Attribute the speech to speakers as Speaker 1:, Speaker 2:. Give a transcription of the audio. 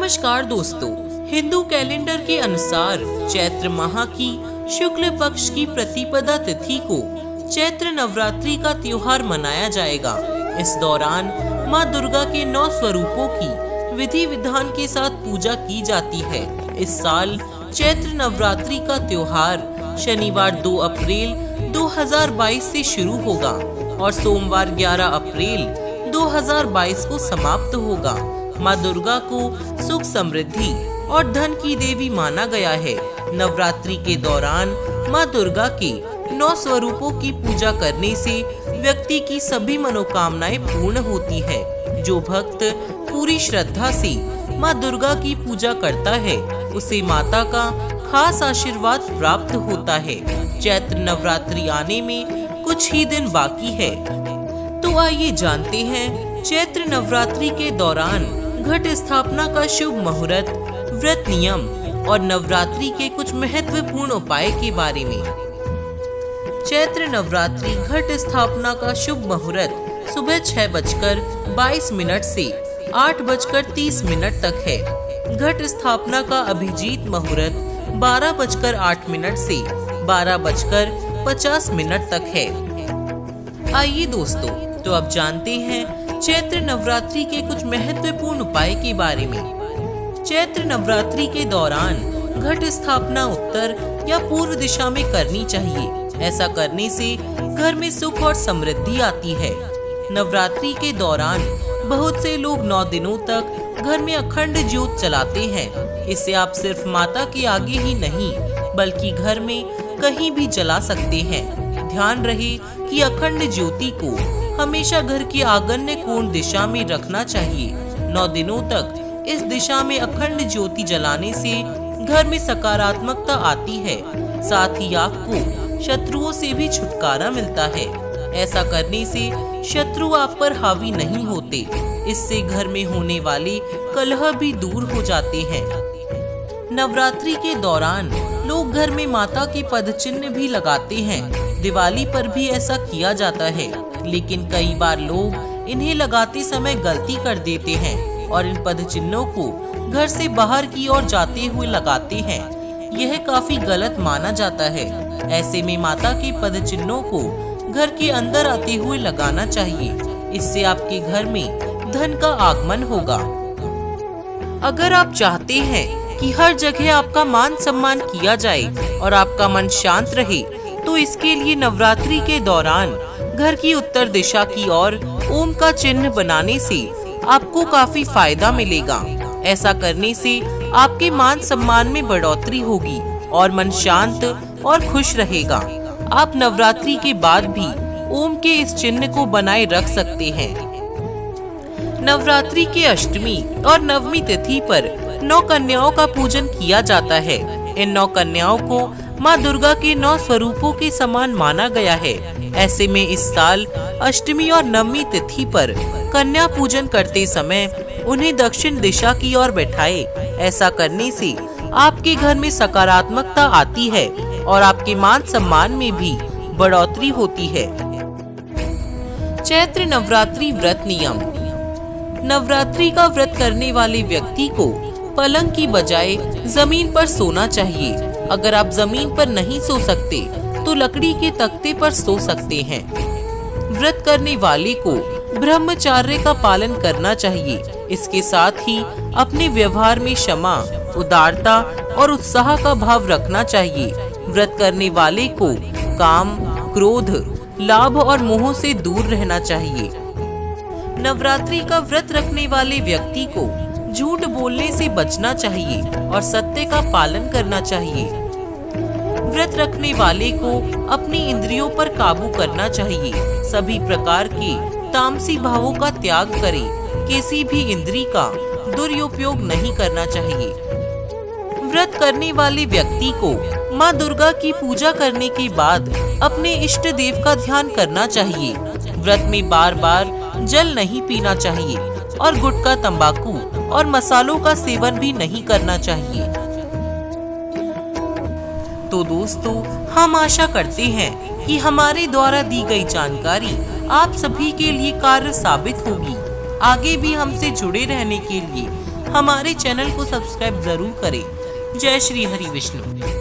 Speaker 1: नमस्कार दोस्तों, हिंदू कैलेंडर के अनुसार चैत्र माह की शुक्ल पक्ष की प्रतिपदा तिथि को चैत्र नवरात्रि का त्योहार मनाया जाएगा। इस दौरान माँ दुर्गा के 9 स्वरूपों की विधि विधान के साथ पूजा की जाती है। इस साल चैत्र नवरात्रि का त्योहार शनिवार 2 अप्रैल 2022 से शुरू होगा और सोमवार 11 अप्रैल 2022 को समाप्त होगा। माँ दुर्गा को सुख समृद्धि और धन की देवी माना गया है। नवरात्रि के दौरान माँ दुर्गा के 9 स्वरूपों की पूजा करने से व्यक्ति की सभी मनोकामनाएं पूर्ण होती है। जो भक्त पूरी श्रद्धा से माँ दुर्गा की पूजा करता है उसे माता का खास आशीर्वाद प्राप्त होता है। चैत्र नवरात्रि आने में कुछ ही दिन बाकी है, तो आइए जानते हैं चैत्र नवरात्रि के दौरान घट स्थापना का शुभ मुहूर्त, व्रत नियम और नवरात्रि के कुछ महत्वपूर्ण उपाय के बारे में। चैत्र नवरात्रि घट स्थापना का शुभ मुहूर्त सुबह 6:22 से 8:30 तक है। घट स्थापना का अभिजीत मुहूर्त 12:08 से 12:50 तक है। आइए दोस्तों, तो अब जानते हैं चैत्र नवरात्रि के कुछ महत्वपूर्ण उपाय के बारे में। चैत्र नवरात्रि के दौरान घट स्थापना उत्तर या पूर्व दिशा में करनी चाहिए। ऐसा करने से घर में सुख और समृद्धि आती है। नवरात्रि के दौरान बहुत से लोग 9 दिनों तक घर में अखंड ज्योत जलाते हैं। इसे आप सिर्फ माता के आगे ही नहीं बल्कि घर में कहीं भी जला सकते हैं। ध्यान रहे कि अखंड ज्योति को हमेशा घर के आग्नेय कोण दिशा में रखना चाहिए। 9 दिनों तक इस दिशा में अखंड ज्योति जलाने से घर में सकारात्मकता आती है। साथ ही आपको शत्रुओं से भी छुटकारा मिलता है। ऐसा करने से शत्रु आप पर हावी नहीं होते। इससे घर में होने वाले कलह भी दूर हो जाते हैं। नवरात्रि के दौरान लोग घर में माता के पद चिन्ह भी लगाते हैं। दिवाली पर भी ऐसा किया जाता है, लेकिन कई बार लोग इन्हें लगाते समय गलती कर देते हैं और इन पद चिन्हों को घर से बाहर की ओर जाते हुए लगाते हैं। यह काफी गलत माना जाता है। ऐसे में माता के पद चिन्हों को घर के अंदर आते हुए लगाना चाहिए। इससे आपके घर में धन का आगमन होगा। अगर आप चाहते हैं कि हर जगह आपका मान सम्मान किया जाए और आपका मन शांत रहे, तो इसके लिए नवरात्रि के दौरान घर की उत्तर दिशा की ओर ओम का चिन्ह बनाने से आपको काफी फायदा मिलेगा। ऐसा करने से आपके मान सम्मान में बढ़ोतरी होगी और मन शांत और खुश रहेगा। आप नवरात्रि के बाद भी ओम के इस चिन्ह को बनाए रख सकते हैं। नवरात्रि के अष्टमी और नवमी तिथि पर 9 कन्याओं का पूजन किया जाता है। इन 9 कन्याओं को माँ दुर्गा के 9 स्वरूपों के समान माना गया है। ऐसे में इस साल अष्टमी और नवमी तिथि पर कन्या पूजन करते समय उन्हें दक्षिण दिशा की ओर बैठाए। ऐसा करने से आपके घर में सकारात्मकता आती है और आपके मान सम्मान में भी बढ़ोतरी होती है। चैत्र नवरात्रि व्रत नियम। नवरात्रि का व्रत करने वाले व्यक्ति को पलंग की बजाय जमीन पर सोना चाहिए। अगर आप जमीन पर नहीं सो सकते तो लकड़ी के तख्ते पर सो सकते हैं। व्रत करने वाले को ब्रह्मचर्य का पालन करना चाहिए। इसके साथ ही अपने व्यवहार में क्षमा, उदारता और उत्साह का भाव रखना चाहिए। व्रत करने वाले को काम, क्रोध, लाभ और मोह से दूर रहना चाहिए। नवरात्रि का व्रत रखने वाले व्यक्ति को झूठ बोलने से बचना चाहिए और सत्य का पालन करना चाहिए। व्रत रखने वाले को अपनी इंद्रियों पर काबू करना चाहिए। सभी प्रकार के तामसी भावों का त्याग करें। किसी भी इंद्री का दुरुपयोग नहीं करना चाहिए। व्रत करने वाले व्यक्ति को माँ दुर्गा की पूजा करने के बाद अपने इष्ट देव का ध्यान करना चाहिए। व्रत में बार बार जल नहीं पीना चाहिए और गुटखा, तंबाकू और मसालों का सेवन भी नहीं करना चाहिए। तो दोस्तों, हम आशा करते हैं कि हमारे द्वारा दी गई जानकारी आप सभी के लिए कार्य साबित होगी। आगे भी हमसे जुड़े रहने के लिए हमारे चैनल को सब्सक्राइब जरूर करें। जय श्री हरि विष्णु।